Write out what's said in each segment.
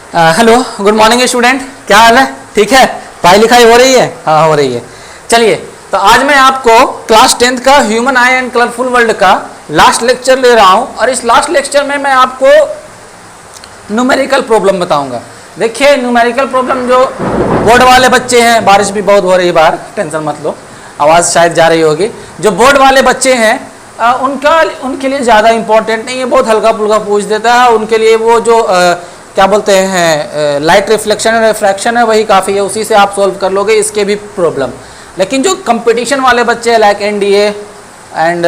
Hello, good morning student. क्या हाल है? ठीक है? पढ़ाई लिखाई हो रही है? हाँ, हो रही है। चलिए, तो आज मैं आपको क्लास 10th का human I and colourful world का लास्ट लेक्चर ले रहा हूँ और इस लास्ट लेक्चर में मैं आपको न्यूमेरिकल प्रॉब्लम बताऊंगा। देखिए, न्यूमेरिकल प्रॉब्लम जो बोर्ड वाले बच्चे हैं, बारिश भी बहुत हो रही है बाहर, टेंशन मत लो, आवाज़ शायद जा रही होगी। जो बोर्ड वाले बच्चे हैं उनके लिए ज़्यादा इंपॉर्टेंट नहीं है, बहुत हल्का फुल्का पूछ देता है। उनके लिए वो जो क्या बोलते हैं लाइट रिफ्लेक्शन और रिफ्रैक्शन है वही काफ़ी है, उसी से आप सॉल्व कर लोगे इसके भी प्रॉब्लम। लेकिन जो कंपटीशन वाले बच्चे हैं लाइक एनडीए एंड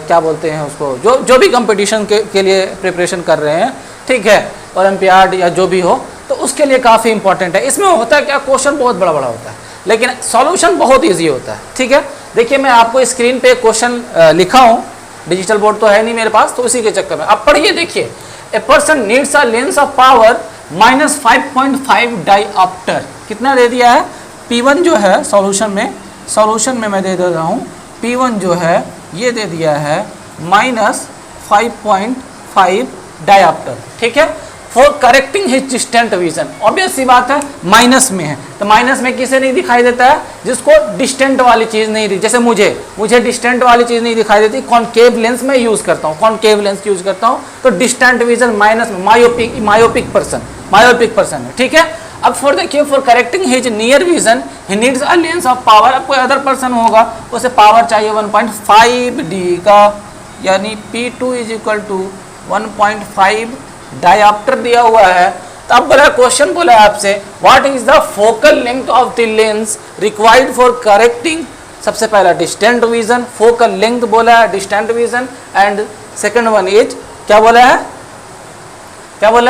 क्या बोलते हैं उसको, जो भी कंपटीशन के लिए प्रिपरेशन कर रहे हैं, ठीक है, ओलंपियाड या जो भी हो, तो उसके लिए काफ़ी इंपॉर्टेंट है। इसमें होता है क्या, क्वेश्चन बहुत बड़ा बड़ा होता है लेकिन सॉल्यूशन बहुत ईजी होता है। ठीक है, देखिए मैं आपको स्क्रीन पे क्वेश्चन लिखा हूँ, डिजिटल बोर्ड तो है नहीं मेरे पास, तो उसी के चक्कर में आप पढ़िए। देखिए, a person needs a lens of power -5.5 डायऑप्टर। कितना दे दिया है? P1 जो है सॉल्यूशन में मैं दे रहा हूँ, P1 जो है ये दे दिया है -5.5 डायऑप्टर। ठीक है, for correcting his distant vision. Obvious सी बात है, माइनस में है तो माइनस में किसे नहीं दिखाई देता है? जिसको डिस्टेंट वाली चीज़ नहीं दी, जैसे मुझे डिस्टेंट वाली चीज़ नहीं दिखाई देती, कॉनकेव लेंस में यूज़ करता हूँ, कॉनकेव लेंस यूज़ करता हूँ, तो डिस्टेंट विजन माइनस में, मायोपिक पर्सन है। ठीक है, अब देखिए, for correcting his near vision he needs a lens of power. अब कोई अदर पर्सन होगा, उसे पावर चाहिए 1.5D का, यानी P2 = 1.5 डायऑप्टर दिया हुआ है। तो अब बड़ा क्वेश्चन बोला है आपसे, what is the focal length of the lens required for correcting. सबसे पहला डिस्टेंट विजन, फोकल लेंथ बोला है, distant vision, and second one is क्या बोला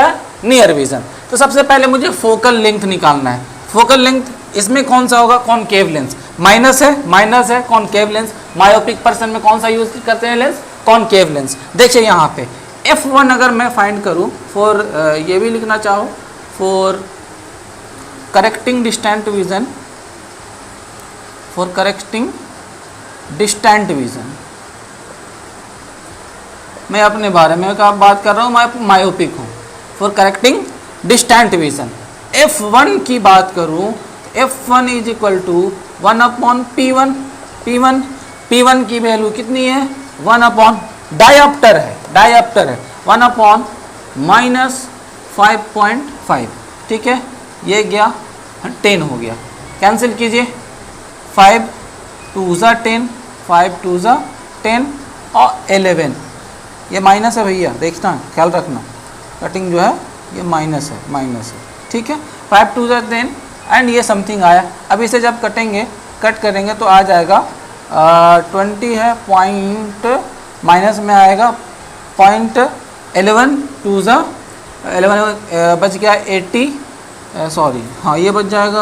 है? Near vision. तो सबसे पहले मुझे फोकल लेंथ निकालना है। फोकल लेंथ इसमें कौन सा होगा? Concave lens. माइनस है कॉनकेव लेंस। मायोपिक पर्सन में कौन सा यूज करते हैं लेंस? Concave lens. देखिए यहाँ पे F1 अगर मैं फाइंड करूँ फॉर, ये भी लिखना चाहो, फॉर करेक्टिंग डिस्टेंट विजन, मैं अपने बारे में बात कर रहा हूँ, मैं मायोपिक हूँ। For correcting distant vision F1 की बात करूँ, F1 = 1/P1। P1 की वैल्यू कितनी है? 1/ डायऑप्टर है 1/-5.5। ठीक है, ये गया 10 हो गया, कैंसिल कीजिए, 5 2 10, 5 2 10 और 11। ये माइनस है भैया, देखना, ख्याल रखना, कटिंग जो है ये माइनस है। ठीक है, 5 2 10 एंड ये समथिंग आया। अब इसे जब कट करेंगे तो आ जाएगा 20 है, पॉइंट माइनस में आएगा 0.11 2 11 बच गया 80, सॉरी हाँ, ये बच जाएगा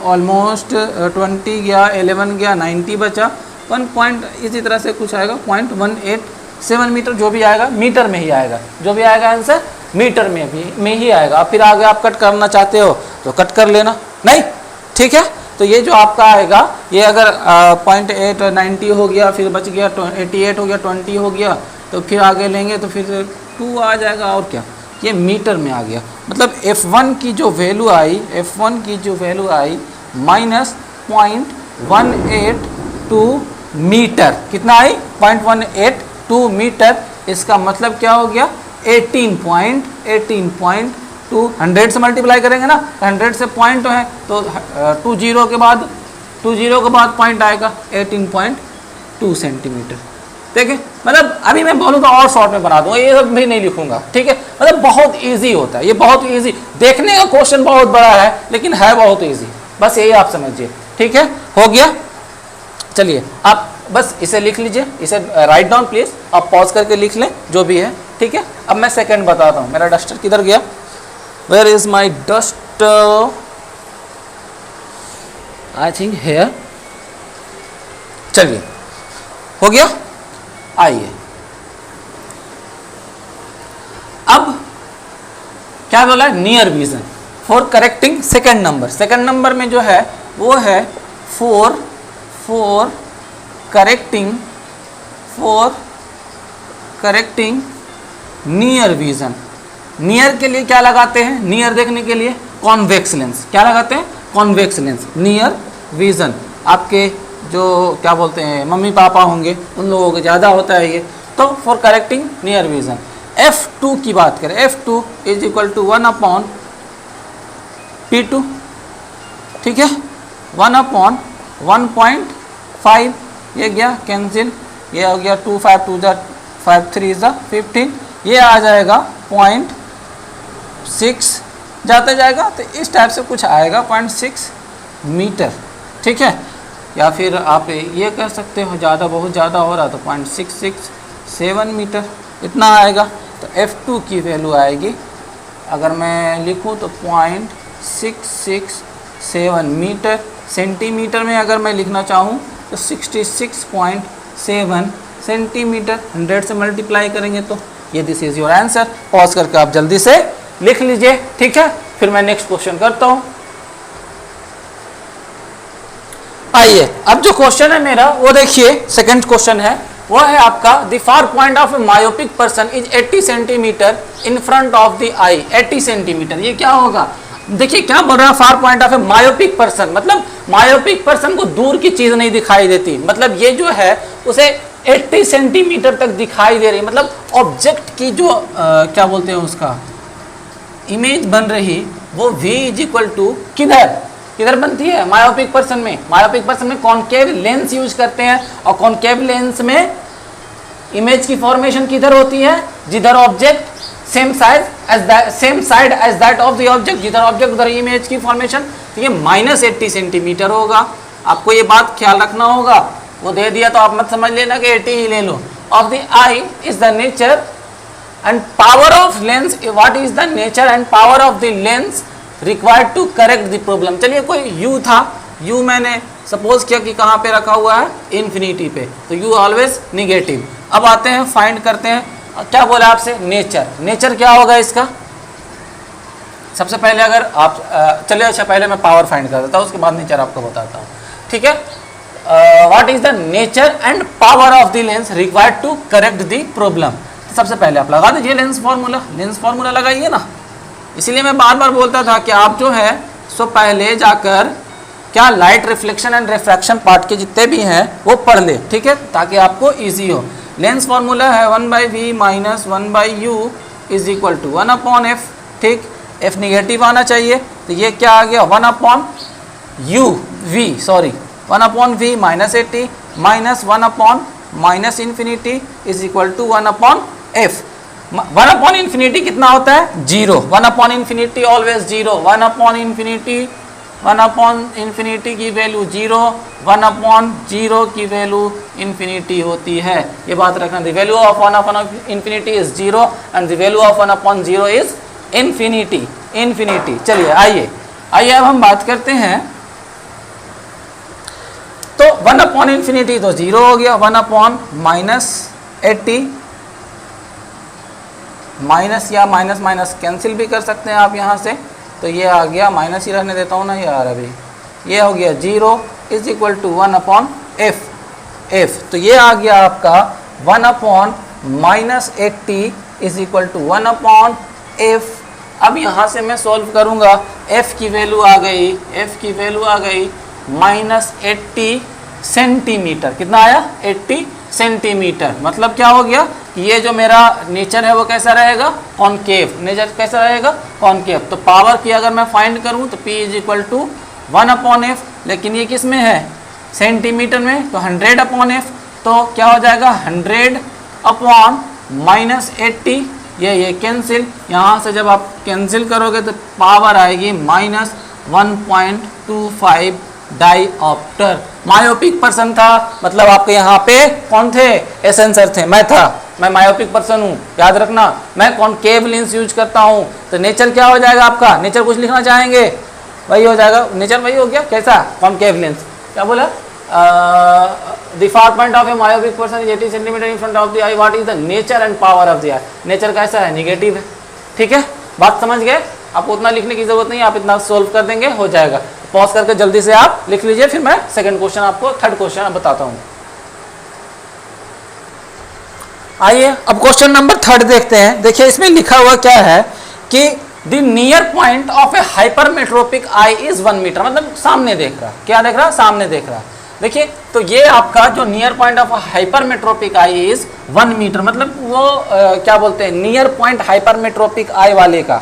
ऑलमोस्ट 20 गया, 11 गया, 90 बचा, 1 पॉइंट इसी तरह से कुछ आएगा, 0.187 मीटर, जो भी आएगा मीटर में ही आएगा, जो भी आएगा आंसर मीटर में ही आएगा। अब फिर आगे आप कट करना चाहते हो तो कट कर लेना, नहीं ठीक है। तो ये जो आपका आएगा, ये अगर 0.890 हो गया, फिर बच गया 88 हो गया, 20 हो गया, तो फिर आगे लेंगे तो फिर 2 आ जाएगा, और क्या, ये मीटर में आ गया। मतलब F1 की जो वैल्यू आई -0.182 मीटर, कितना आई? 0.182 मीटर। इसका मतलब क्या हो गया? 18.2 100 से मल्टीप्लाई करेंगे ना, 100 से पॉइंट है तो 20 के बाद पॉइंट आएगा 18.2 सेंटीमीटर। देखिए, मतलब अभी मैं बोलूँ तो और शॉर्ट में बना दूंगा, ये सब भी नहीं लिखूंगा। ठीक है, मतलब बहुत इजी होता है ये, बहुत इजी। देखने का क्वेश्चन बहुत बड़ा है लेकिन है बहुत इजी, बस यही आप समझिए। ठीक है, हो गया। चलिए, आप बस इसे लिख लीजिए, इसे राइट डाउन प्लीज, आप पॉज करके लिख लें जो भी है। ठीक है, अब मैं सेकंड बताता हूँ। मेरा डस्टर किधर गया? Where is my duster? I think here. चलिए, हो गया। आइए, अब क्या बोला? Near vision for correcting second number में जो है वो है for correcting near vision. Near के लिए क्या लगाते हैं, नियर देखने के लिए कॉन्वेक्स लेंस, क्या लगाते हैं, कॉन्वेक्स लेंस, नियर विजन। आपके जो क्या बोलते हैं मम्मी पापा होंगे उन लोगों को ज़्यादा होता है ये, तो for correcting near vision. F2 की बात करें, F2 is equal to 1/P2, ठीक है, 1/1.5, ये गया कैंसिल, ये हो गया 2 5 2 5 3 15, ये आ जाएगा 0.6 जाता जाएगा, तो इस टाइप से कुछ आएगा 0.6 मीटर, ठीक है। या फिर आप ये कर सकते हो, ज़्यादा बहुत ज़्यादा हो रहा तो 0.667 मीटर इतना आएगा। तो F2 की वैल्यू आएगी, अगर मैं लिखूँ तो 0.667 मीटर। सेंटीमीटर में अगर मैं लिखना चाहूँ तो 66.7 सेंटीमीटर, 100 से मल्टीप्लाई करेंगे तो ये this is your answer. Pause करके आप जल्दी से लिख लीजिए, ठीक है। फिर मैं नेक्स्ट क्वेश्चन करता हूँ। आइए अब जो क्वेश्चन है मेरा वो देखिए, सेकंड क्वेश्चन है, वो है आपका the far point of A myopic person is 80 centimetre in front of the I. 80 centimetre ये क्या होगा, देखिए क्या बोल रहा है, far point of A myopic person, मतलब मायोपिक पर्सन को दूर की चीज नहीं दिखाई देती, मतलब ये जो है उसे 80 सेंटीमीटर तक दिखाई दे रही, मतलब ऑब्जेक्ट की जो क्या बोलते हैं उसका इमेज बन रही वो v इज इक्वल टू किधर बनती है, मायोपिक पर्सन में। मायोपिक पर्सन में कॉनकेव लेंस यूज करते हैं, और कॉनकेव लेंस में इमेज की फॉर्मेशन किधर होती है, जिधर object same side as that of the object, जिधर ऑब्जेक्ट उधर इमेज की फॉर्मेशन। तो ये -80 सेंटीमीटर होगा, आपको ये बात ख्याल रखना होगा। वो दे दिया तो आप मत समझ लेना कि 80 ही ले लो। Of the eye is the nature and power of lens, what is the nature and power of the lens required to correct the problem. चलिए कोई u था, u मैंने सपोज किया कि कहाँ पे रखा हुआ है, इन्फिनिटी पे, तो u ऑलवेज निगेटिव। अब आते हैं फाइंड करते हैं, क्या बोला आपसे, नेचर। नेचर क्या होगा इसका, सबसे पहले अगर आप चलिए अच्छा पहले मैं पावर फाइंड कर देता हूँ, उसके बाद नेचर आपको बताता हूँ, ठीक है। What is the nature and power of the lens required to correct the problem. सबसे पहले आप लगा दीजिए लेंस फार्मूला, लेंस फार्मूला लगाइए ना। इसीलिए मैं बार बार बोलता था कि आप जो है सो पहले जाकर क्या light reflection and refraction part के जितने भी हैं वो पढ़ ले, ठीक है, ताकि आपको इजी हो। लेंस फार्मूला है 1/v minus 1/u is equal to 1/f, ठीक, f निगेटिव आना चाहिए, तो ये क्या आ गया 1/v minus 80 minus 1/- infinity is equal to 1/f। 1/इन्फिनिटी कितना होता है, 0। 1/इन्फिनिटी ऑलवेज 0, 1/इन्फिनिटी की वैल्यू 0, 1/0 की वैल्यू इन्फिनिटी होती है, ये बात रखना। The value of one by infinity is 0 and the value of 1/0 is infinity. चलिए आइए अब हम बात करते हैं, तो 1/इन्फिनिटी तो 0 हो गया, 1/-80 माइनस या माइनस कैंसिल भी कर सकते हैं आप यहाँ से, तो ये आ गया, माइनस ही रहने देता हूँ ना यार अभी, ये हो गया 0 इज इक्वल टू 1/f। तो ये आ गया आपका 1/-80 इज इक्वल टू 1/f। अब यहाँ से मैं सॉल्व करूँगा, f की वैल्यू आ गई, -80 सेंटीमीटर, कितना आया 80 सेंटीमीटर। मतलब क्या हो गया, ये जो मेरा नेचर है वो कैसा रहेगा, कॉनकेव। नेचर कैसा रहेगा, कॉनकेव। तो पावर की अगर मैं फाइंड करूं तो P is equal to 1/f, लेकिन ये किस में है, सेंटीमीटर में, तो 100/f, तो क्या हो जाएगा 100/-80, ये कैंसिल, यहाँ से जब आप कैंसिल करोगे तो पावर आएगी -1.25 डाइऑप्टर। मायोपिक पर्सन था, मतलब आपके यहाँ पे कौन थे, एसेंसर थे, मैं मायोपिक पर्सन हूँ, याद रखना, मैं कॉनकेव लेंस यूज करता हूँ। तो नेचर क्या हो जाएगा आपका, नेचर कुछ लिखना चाहेंगे, वही हो जाएगा, नेचर वही हो गया, कैसा, कॉनकेव लेंस। क्या बोला, the far point of A myopic person is 80 centimetre in front of the I, what is the nature and power of the I. Nature कैसा है, निगेटिव है, ठीक है, बात समझ गए। आपको उतना लिखने की जरूरत नहीं है, आप इतना सोल्व कर देंगे, हो जाएगा। पॉज करके जल्दी से आप लिख लीजिए, फिर मैं सेकंड क्वेश्चन आपको, थर्ड क्वेश्चन बताता हूँ। आइए अब क्वेश्चन नंबर 3 देखते हैं। देखिए इसमें लिखा हुआ क्या है कि the near point of a hypermetropic eye is 1 metre, मतलब सामने देख रहा, क्या देख रहा, सामने देख रहा। देखिए तो ये आपका जो near point of hypermetropic eye is 1 metre, मतलब वो क्या बोलते हैं, नियर पॉइंट हाइपरमेट्रोपिक आई वाले का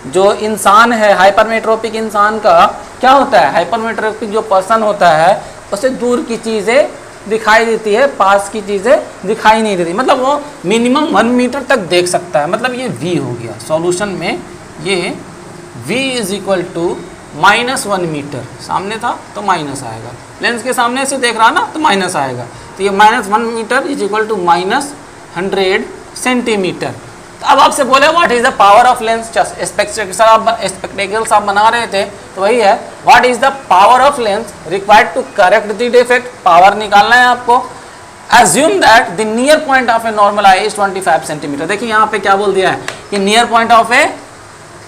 जो इंसान है, हाइपरमेट्रोपिक इंसान का क्या होता है, हाइपरमेट्रोपिक जो पर्सन होता है उसे दूर की चीज़ें दिखाई देती है, पास की चीज़ें दिखाई नहीं देती, मतलब वो मिनिमम 1 मीटर तक देख सकता है। मतलब ये v हो गया सॉल्यूशन में, ये v is equal to -1 metre, सामने था तो माइनस आएगा, लेंस के सामने से देख रहा ना तो माइनस आएगा, तो ये -1 metre is equal to -100 centimetre. तो अब आपसे बोले what is the power of lens, spectacles आप बना रहे थे तो वही है, what is the power of lens required to correct the defect, power निकालना है आपको। Assume that the near point of a normal eye is 25 centimetre. देखिए यहाँ पे क्या बोल दिया है कि near point of a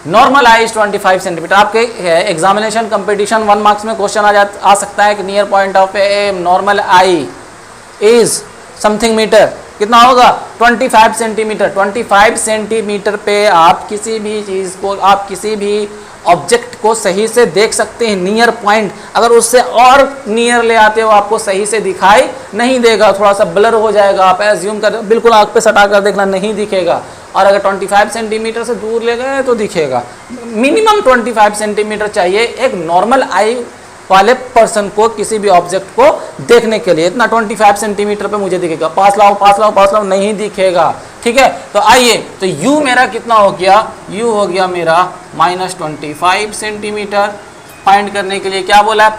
normal eye is 25 centimetre. आपके एग्जामिनेशन कंपटीशन 1 मार्क्स में क्वेश्चन आ सकता है कि near point of a normal eye is something metre, कितना होगा 25 सेंटीमीटर। 25 सेंटीमीटर पे आप किसी भी चीज़ को, आप किसी भी ऑब्जेक्ट को सही से देख सकते हैं, नियर पॉइंट। अगर उससे और नियर ले आते हो आपको सही से दिखाई नहीं देगा, थोड़ा सा ब्लर हो जाएगा, आप एज्यूम कर, बिल्कुल आँख पे सटा कर देखना, नहीं दिखेगा। और अगर 25 सेंटीमीटर से दूर ले गए तो दिखेगा। मिनिमम 25 सेंटीमीटर चाहिए एक नॉर्मल आई वाले पर्सन को किसी भी ऑब्जेक्ट को देखने के लिए। इतना 25 सेंटीमीटर पे मुझे दिखेगा, पास लाओ नहीं दिखेगा, ठीक है। तो आइए, तो u मेरा कितना हो गया, u हो गया मेरा -25 सेंटीमीटर। फाइंड करने के लिए क्या बोला है,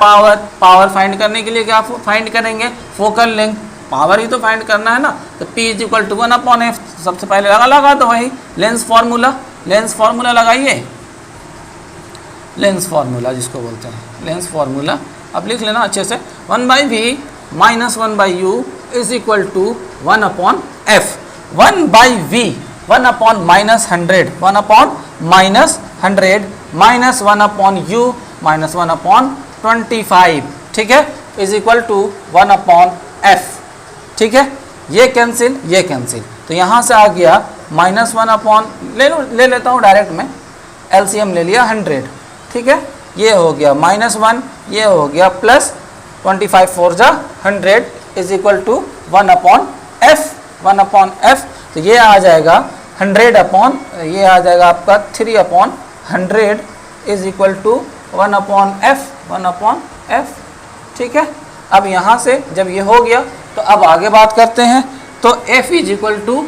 पावर फाइंड करने के लिए क्या फाइंड करेंगे, फोकल लेंथ, पावर ही तो फाइंड करना है ना। तो P is equal to 1/f, सबसे पहले लगा तो वही लेंस फार्मूला लगाइए, लेंस फार्मूला जिसको बोलते हैं लेंस फार्मूला, अब लिख लेना अच्छे से, 1/v minus 1/u is equal to 1/f। 1/v 1/-100, 1/-100 minus 1/u minus 1/25, ठीक है, इज इक्वल टू 1/f, ठीक है। ये कैंसिल, तो यहाँ से आ गया -1 ले लेता हूँ डायरेक्ट में, एलसीएम ले लिया 100, ठीक है। ये हो गया -1, ये हो गया प्लस 25 4 जा 100 इज इक्वल टू 1/f। तो ये आ जाएगा 100 ये आ जाएगा आपका 3/100 इज इक्वल टू 1/f, ठीक है। अब यहाँ से जब ये हो गया तो अब आगे बात करते हैं। तो f इज इक्वल टू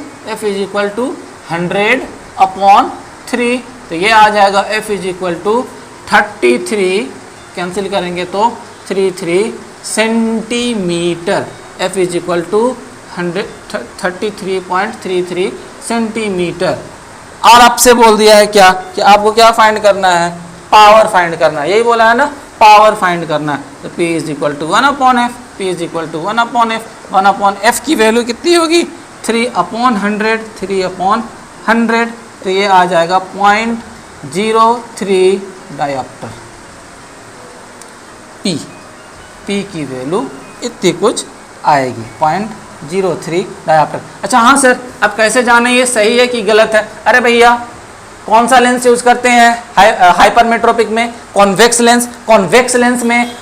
100/3, तो ये आ जाएगा f is equal to 33, cancel करेंगे तो 33 centimetre. f is equal to 33.33 centimetre. और आपसे बोल दिया है क्या कि आपको क्या फाइंड करना है, पावर फाइंड करना है, यही बोला है ना, पावर फाइंड करना है। तो P is equal to 1/f, P is equal to 1/f। 1/f की वैल्यू कितनी होगी, 3/100, तो ये आ जाएगा 0.03 डायोप्टर। P की वैल्यू इतनी कुछ आएगी, 0.03 डायोप्टर। अच्छा हाँ सर, अब कैसे जाने ये सही है कि गलत है। अरे भैया, कौन सा लेंस यूज करते हैं हाइपरमेट्रोपिक में, कॉन्वेक्स लेंस में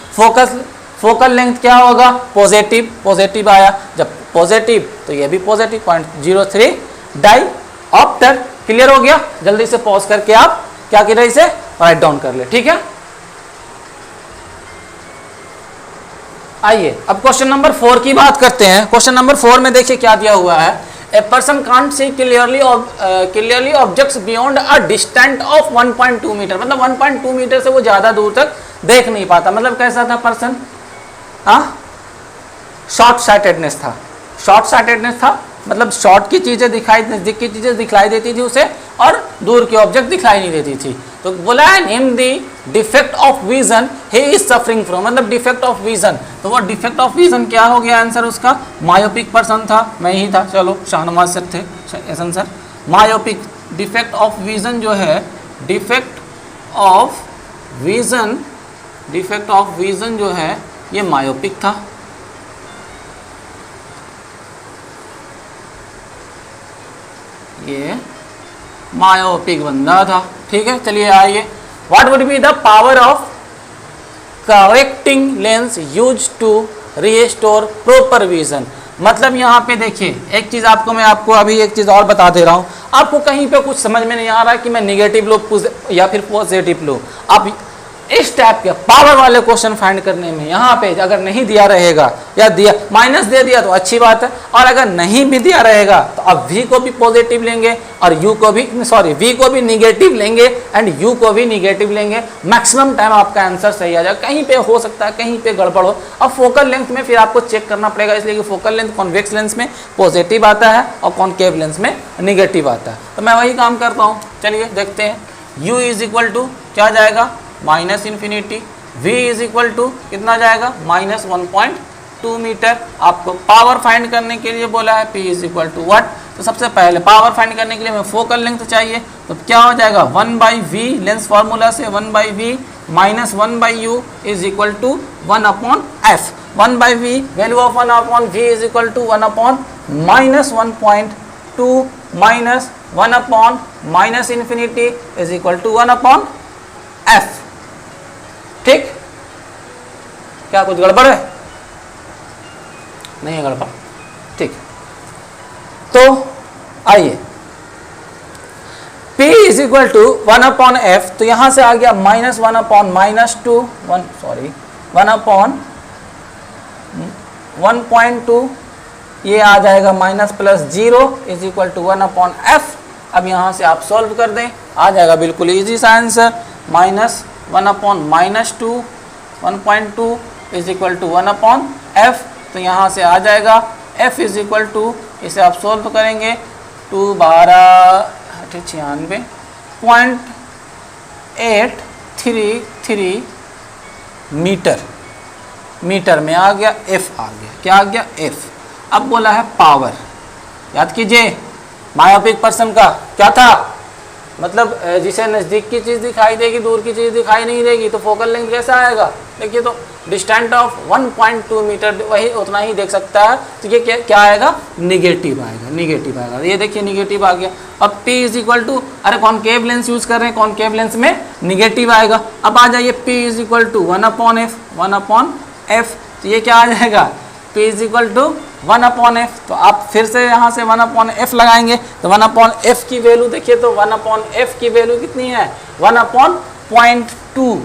फोकल लेंथ क्या होगा, पॉजिटिव आया। जब पॉजिटिव तो ये भी पॉजिटिव, 0.03 डायोप्टर। क्लियर हो गया। जल्दी से पॉज करके आप क्या करें, इसे राइट डाउन कर ले, ठीक है। आइए अब क्वेश्चन नंबर 4 की बात करते हैं। क्वेश्चन नंबर 4 में देखिए क्या दिया हुआ है, a person can't see clearly objects beyond a distance of 1.2 metre, मतलब 1.2 मीटर से वो ज्यादा दूर तक देख नहीं पाता। मतलब कैसा था पर्सन, शॉर्ट साइटेडनेस था, मतलब शॉर्ट की चीजें दिखाई, नजदीक की चीजें दिखलाई देती थी उसे, और दूर की ऑब्जेक्ट दिखलाई नहीं देती थी। तो बोला है name the defect of vision he is suffering from, मतलब डिफेक्ट ऑफ विजन। तो वो डिफेक्ट ऑफ विजन क्या हो गया आंसर उसका, मायोपिक पर्सन था, मैं ही था, चलो शाहनवाज सर थे answer. Myopic, defect of vision जो है, डिफेक्ट ऑफ विजन जो है ये मायोपिक था। ये मायोपिक बंदा था, ठीक है, चलिए आइए, what would be the power of correcting lens use to restore proper vision. मतलब यहाँ पे देखिए एक चीज़ मैं आपको अभी एक चीज़ और बता दे रहा हूँ, आपको कहीं पे कुछ समझ में नहीं आ रहा है कि मैं निगेटिव लो या फिर पॉजिटिव लो, आप इस टाइप के पावर वाले क्वेश्चन फाइंड करने में यहाँ पे अगर नहीं दिया रहेगा या दिया माइनस दे दिया तो अच्छी बात है, और अगर नहीं भी दिया रहेगा तो आप v को भी पॉजिटिव लेंगे और u को भी v को भी निगेटिव लेंगे एंड u को भी निगेटिव लेंगे, मैक्सिमम टाइम आपका आंसर सही आ जाएगा। कहीं पे हो सकता है कहीं पे गड़बड़ हो, अब फोकल लेंथ में फिर आपको चेक करना पड़ेगा, इसलिए कि फोकल लेंथ कॉन्वेक्स लेंस में पॉजिटिव आता है और कॉन्केव लेंस में निगेटिव आता है। तो मैं वही काम करता हूँ, चलिए देखते हैं। u इज इक्वल टू क्या जाएगा minus infinity, v is equal to कितना जाएगा माइनस 1.2 मीटर। आपको पावर फाइंड करने के लिए बोला है p is equal to what, तो सबसे पहले पावर फाइंड करने के लिए हमें फोकल लेंथ चाहिए, तो क्या हो जाएगा 1/v लेंस फार्मूला से 1/v minus 1/u is equal to 1/f। 1/v value of 1/v is equal to 1/ minus 1.2 minus 1/ minus infinity is equal to 1/f। ठीक, क्या कुछ गड़बड़ है? नहीं है गड़बड़, ठीक। तो आइए P is equal to 1/f, तो यहां से आ गया माइनस 1/-2 1/1.2, ये आ जाएगा minus plus 0 is equal to 1/f। अब यहां से आप सॉल्व कर दें, आ जाएगा बिल्कुल इजी सा answer, minus 1/-2 1.2 is equal to 1/f। तो यहाँ से आ जाएगा f इज इक्वल टू, इसे आप सोल्व करेंगे 212.833 मीटर, मीटर में आ गया f, आ गया क्या आ गया f। अब बोला है पावर, याद कीजिए मायोपिक पर्सन का क्या था, मतलब जिसे नज़दीक की चीज़ दिखाई देगी दूर की चीज़ दिखाई नहीं देगी, तो फोकल लेंथ कैसा आएगा, देखिए तो डिस्टेंट ऑफ 1.2 मीटर वही उतना ही देख सकता है, तो ये क्या आएगा निगेटिव आएगा, निगेटिव आएगा। ये देखिए निगेटिव आ गया। अब p इज इक्वल टू, अरे कॉनकेव लेंस यूज़ कर रहे हैं, कॉनकेव लेंस में निगेटिव आएगा। अब आ जाइए p is equal to 1/f, 1/f, तो ये क्या आ जाएगा p is equal to 1/f। तो आप फिर से यहाँ से 1/f लगाएंगे, तो 1/f की वैल्यू देखिए, तो 1/f की वैल्यू कितनी है 1/0.2,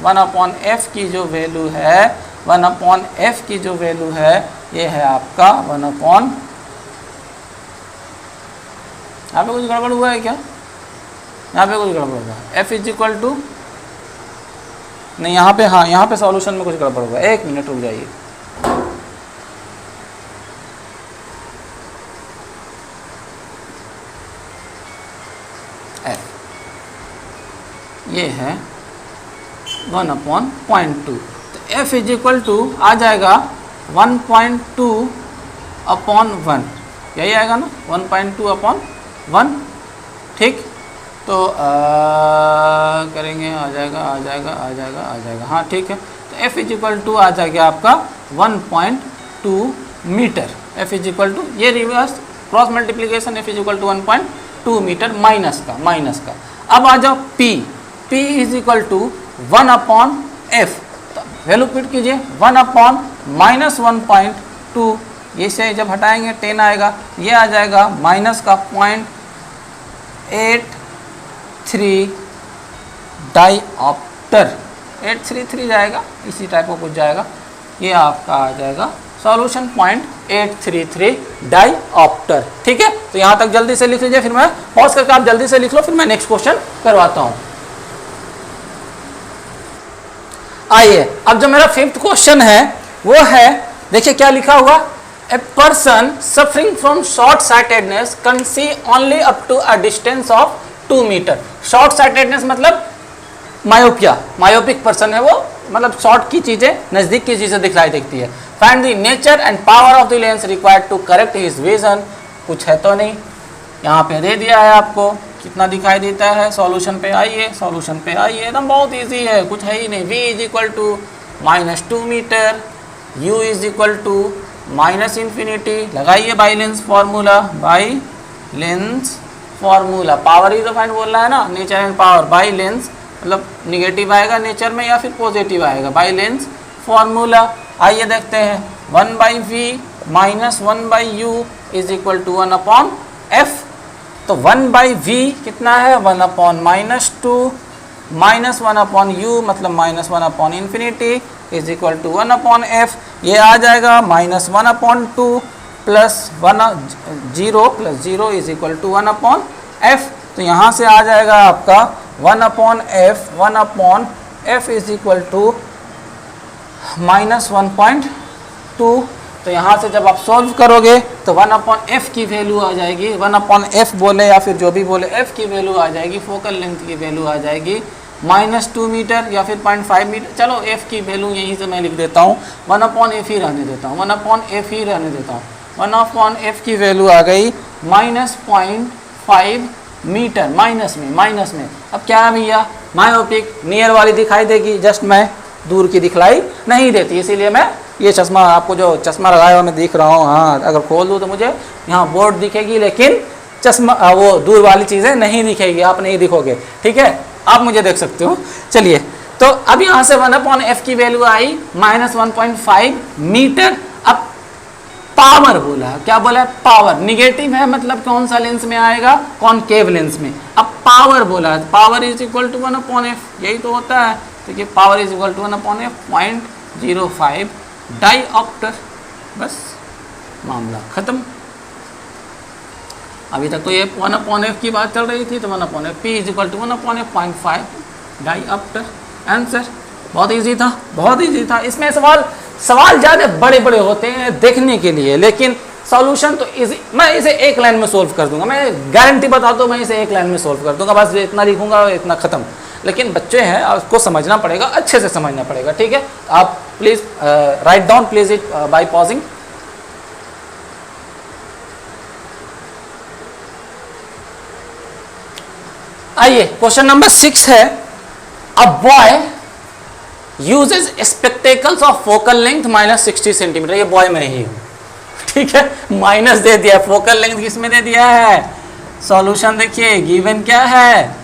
1/f की जो वैल्यू है 1/f की जो वैल्यू है ये है आपका 1/, यहाँ पे कुछ गड़बड़ हुआ है क्या, यहाँ पे कुछ गड़बड़ हुआ है, f इज इक्वल टू, नहीं यहाँ पे, हाँ यहाँ पे सॉल्यूशन में कुछ गड़बड़ हुआ है, एक मिनट रुक जाइए। ये है 1/0.2, तो f इज इक्वल टू आ जाएगा 1.2/1, यही आएगा ना 1.2/1, ठीक। तो करेंगे, आ जाएगा आ जाएगा आ जाएगा आ जाएगा, हाँ ठीक है। तो f इज इक्वल टू आ जाएगा आपका 1.2 metre, f is equal to, ये reverse cross multiplication, f is equal to 1.2 metre minus का। अब आ जाओ p is equal to 1/f, तो वैल्यू पुट कीजिए 1/-1.2, ये से जब हटाएंगे 10 आएगा, ये आ जाएगा माइनस का 0.83 डाईऑप्टर, 833 जाएगा, इसी टाइप का कुछ जाएगा, ये आपका आ जाएगा सॉल्यूशन 0.833 डाईऑप्टर, ठीक है। तो यहाँ तक जल्दी से लिख लीजिए, फिर मैं पॉज करके आप जल्दी से लिख लो, फिर मैं नेक्स्ट क्वेश्चन करवाता हूँ। आइए अब जो मेरा 5th क्वेश्चन है वो है, देखिए क्या लिखा हुआ, a person suffering from short sightedness can see only up to a distance of 2 metre. Short sightedness मतलब मायोपिया, मायोपिक पर्सन है वो, मतलब शॉर्ट की चीजें नजदीक की चीजें दिखलाई देती है। Find the nature and power of the lens required to correct his vision, कुछ है तो नहीं, यहाँ पे दे दिया है आपको, कितना दिखाई देता है, सॉल्यूशन पे आइए, सॉल्यूशन पे आइए, एकदम बहुत इजी है, कुछ है ही नहीं। v is equal to -2 metre, u is equal to -∞, लगाइए by lens formula, by lens formula, power ही तो फाइंड बोल रहा है ना, nature and power by lens, मतलब निगेटिव आएगा नेचर में या फिर पॉजिटिव आएगा, बाई लेंस फॉर्मूला। आइए देखते हैं, 1/v minus 1/u is equal to 1/f। तो 1/v कितना है, 1/-2 माइनस 1/u मतलब minus 1/∞ is equal to 1/f। ये आ जाएगा -1/2 plus 0 is equal to 1/f। तो यहाँ से आ जाएगा आपका 1/f इज इक्वल टू -1.2। तो यहाँ से जब आप सॉल्व करोगे तो 1/f की वैल्यू आ जाएगी, 1/f बोले या फिर जो भी बोले f की वैल्यू आ जाएगी, फोकल लेंथ की वैल्यू आ जाएगी -2 मीटर या फिर 0.5 मीटर। चलो f की वैल्यू यहीं से मैं लिख देता हूँ, 1/f ही रहने देता हूँ, 1/f ही रहने देता हूँ। 1/f की वैल्यू आ गई -0.5 मीटर, माइनस में। अब क्या है भैया, मायोपिक नियर वाली दिखाई देगी, जस्ट मैं दूर की दिखलाई नहीं देती, इसीलिए मैं ये चश्मा, आपको जो चश्मा लगाया हुआ मैं दिख रहा हूँ, हाँ अगर खोल दूँ तो मुझे यहाँ बोर्ड दिखेगी, लेकिन चश्मा वो दूर वाली चीज़ें नहीं दिखेगी, आप नहीं दिखोगे, ठीक है, आप मुझे देख सकते हो। चलिए, तो अब यहाँ से 1/f की वैल्यू आई -1.5 मीटर। अब पावर बोला, क्या बोला, पावर निगेटिव है, मतलब कौन सा लेंस में आएगा, कॉनकेव लेंस में। अब पावर बोला है, power is equal to 1/f, यही तो होता है। तो ये power is equal to 1/f 0.05 dioptre, बस मामला खत्म। अभी तक तो ये 1/f की बात चल रही थी, तो 1/f p is equal to 1/f 0.5 dioptre. Answer बहुत इजी था, बहुत इजी था। इसमें सवाल ज़्यादा बड़े बड़े होते हैं देखने के लिए, लेकिन सॉल्यूशन तो इजी, मैं इसे एक लाइन में सोल्व कर दूंगा, मैं गारंटी बताता हूँ, मैं इसे एक लाइन में सोल्व कर दूंगा, बस इतना लिखूंगा, इतना खत्म। लेकिन बच्चे हैं, आपको समझना पड़ेगा, अच्छे से समझना पड़ेगा, ठीक है। आप please write down please it by pausing. आइए, क्वेश्चन नंबर 6 है, a boy uses spectacles of focal length -60 centimetre. ये बॉय में ही हूं, ठीक है, माइनस दे दिया, फोकल लेंथ किसमें दे दिया है, सॉल्यूशन देखिए, गिवन क्या है,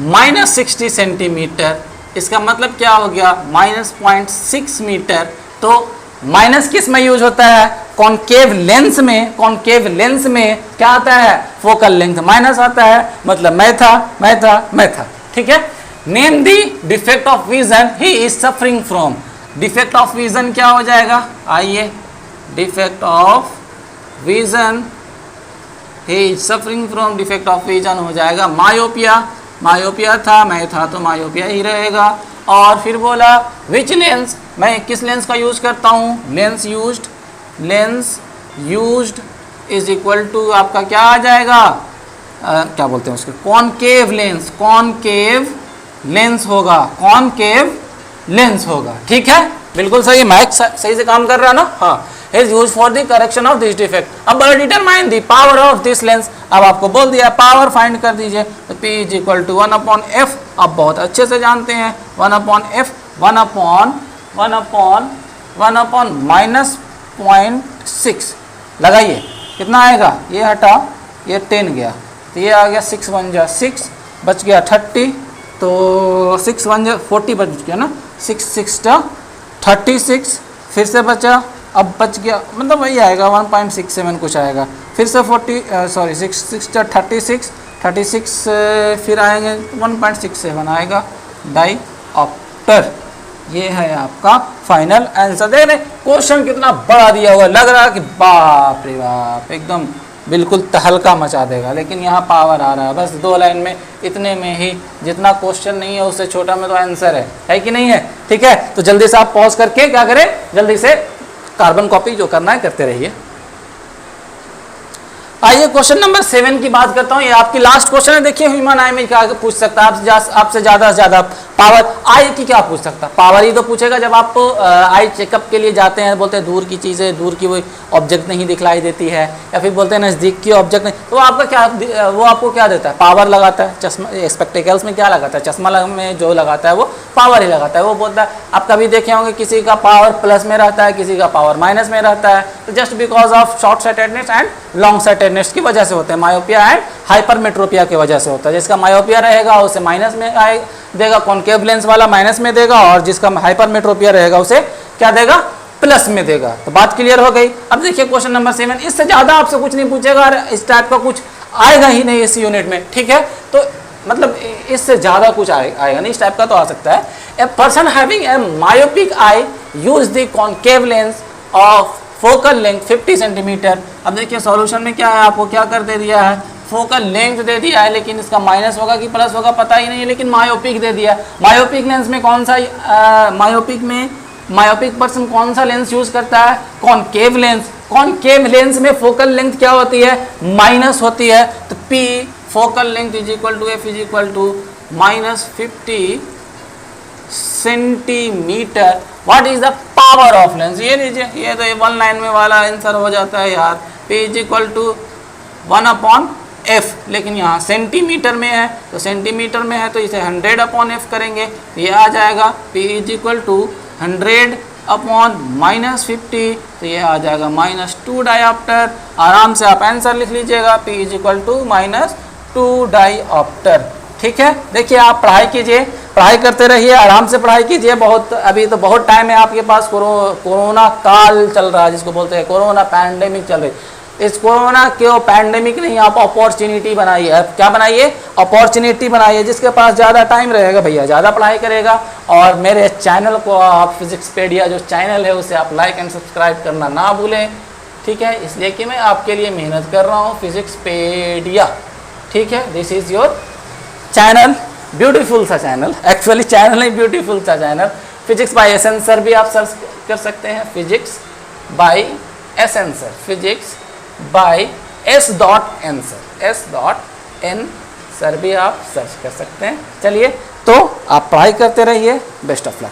-60 सेंटीमीटर। इसका मतलब क्या हो गया, -0.6 मीटर। तो माइनस किस में यूज होता है, कॉनकेव लेंस में। कॉनकेव लेंस में क्या आता है, फोकल लेंथ माइनस आता है, मतलब मैं था, ठीक है। Name the defect of vision he is suffering from. Defect of vision क्या हो जाएगा, आइए, defect of vision he is suffering from, defect of vision हो जाएगा मायोपिया था, मैं था तो मायोपिया ही रहेगा। और फिर बोला विच लेंस, मैं किस लेंस का यूज करता हूँ, lens used is equal to आपका क्या आ जाएगा, क्या बोलते हैं उसके, कॉनकेव लेंस होगा, ठीक है, बिल्कुल सही, माइक सही से काम कर रहा है ना, हाँ। is used for the correction of this defect। अब बोला determine the power of this lens, अब आपको बोल दिया पावर फाइंड कर दीजिए, तो P is equal to 1/f, आप बहुत अच्छे से जानते हैं 1/f 1/-0.6 लगाइए, कितना आएगा, ये हटा, ये 10 गया, तो ये आ गया 6 1 जा 6, बच गया 30, तो 6 1 जा 40 बच गया ना, 6 6 जा 36, फिर से बचा, अब बच गया, मतलब वही आएगा 1.67 कुछ आएगा, फिर से 6 6 जा 36, फिर आएंगे 1.67 आएगा डायऑप्टर। ये है आपका फाइनल आंसर। देख रहे क्वेश्चन कितना बड़ा दिया हुआ, लग रहा है कि बाप रे बाप एकदम बिल्कुल तहलका मचा देगा, लेकिन यहाँ पावर आ रहा है बस 2 लाइन में, इतने में ही, जितना क्वेश्चन नहीं है उससे छोटा में तो आंसर है कि नहीं है, ठीक है। तो जल्दी से आप पॉज करके क्या करें, जल्दी से कार्बन कॉपी जो करना है करते रहिए। आइए क्वेश्चन नंबर 7 की बात करता हूँ, ये आपकी लास्ट क्वेश्चन है। देखिए ह्यूमन आई में क्या पूछ सकता है, आपसे ज़्यादा से ज़्यादा पावर आई की क्या पूछ सकता, पावर ही तो पूछेगा जब आप आई चेकअप के लिए जाते हैं, बोलते हैं दूर की चीज़ें, दूर की वो ऑब्जेक्ट नहीं दिखलाई देती है, या फिर बोलते हैं नज़दीक की ऑब्जेक्ट नहीं, तो वो आपको क्या देता है, पावर लगाता है। चश्मा स्पेक्टिकल्स में क्या लगाता है, चश्मा में जो लगाता है वो पावर ही लगाता है। वो बोलता है, आप कभी देखे होंगे किसी का पावर प्लस में रहता है, किसी का पावर माइनस में रहता है, तो just because of short sightedness and long sightedness की वजह से होते हैं, मायोपिया एंड हाइपरमेट्रोपिया की वजह से होता है। जिसका मायोपिया रहेगा उसे माइनस में देगा, कॉन्केव लेंस वाला माइनस में देगा, और जिसका हाइपरमेट्रोपिया रहेगा उसे क्या देगा, प्लस में देगा। तो बात क्लियर हो गई। अब देखिए क्वेश्चन नंबर 7, इससे ज्यादा आपसे कुछ नहीं पूछेगा और इस टाइप का कुछ आएगा ही नहीं इस यूनिट में, ठीक है। तो मतलब इससे ज्यादा कुछ आएगा नहीं, इस टाइप का तो आ सकता है। A person having a myopic eye use the concave lens of focal length 50 centimetre. अब देखिए सॉल्यूशन में क्या है, आपको क्या कर दे दिया है, फोकल लेंथ दे दिया है, लेकिन इसका माइनस होगा कि प्लस होगा पता ही नहीं है, लेकिन मायोपिक दे दिया है। मायोपिक लेंस में कौन सा मायोपिक पर्सन कौन सा लेंस यूज करता है, कॉन्केव लेंस। कॉन्केव लेंस में फोकल लेंथ क्या होती है, माइनस होती है। तो P focal length is equal to F is equal to -50 centimetre. What is the power of lens, ये लीजिए, ये तो 1 लाइन में वाला आंसर हो जाता है यार। P is equal to 1/F, लेकिन यहाँ सेंटीमीटर में है, तो सेंटीमीटर में है तो इसे 100/F करेंगे, ये आ जाएगा P इज इक्वल टू 100/-50, तो ये आ जाएगा -2 डायोप्टर। आराम से आप आंसर लिख लीजिएगा, P is equal to -2 dioptre, ठीक है। देखिए आप पढ़ाई कीजिए, पढ़ाई करते रहिए, आराम से पढ़ाई कीजिए। बहुत अभी तो बहुत टाइम है आपके पास, कोरोना काल चल रहा है जिसको बोलते हैं, कोरोना पैंडेमिक चल रही। इस कोरोना के पैंडेमिक नहीं, आप अपॉर्चुनिटी बनाइए। क्या बनाइए, अपॉर्चुनिटी बनाइए। जिसके पास ज़्यादा टाइम रहेगा भैया ज़्यादा पढ़ाई करेगा। और मेरे चैनल को आप फिजिक्सपेडिया जो चैनल है उसे आप लाइक एंड सब्सक्राइब करना ना भूलें, ठीक है। इसलिए कि मैं आपके लिए मेहनत कर रहा हूँ, फिजिक्सपेडिया, ठीक है। This is your channel, beautiful सा चैनल, एक्चुअली चैनल नहीं ब्यूटीफुल सा channel. Physics by S answer भी आप सर्च कर सकते हैं, physics by S answer, physics bye S.Answer भी आप सर्च कर सकते हैं। चलिए तो आप पढ़ाई करते रहिए, बेस्ट ऑफ लक।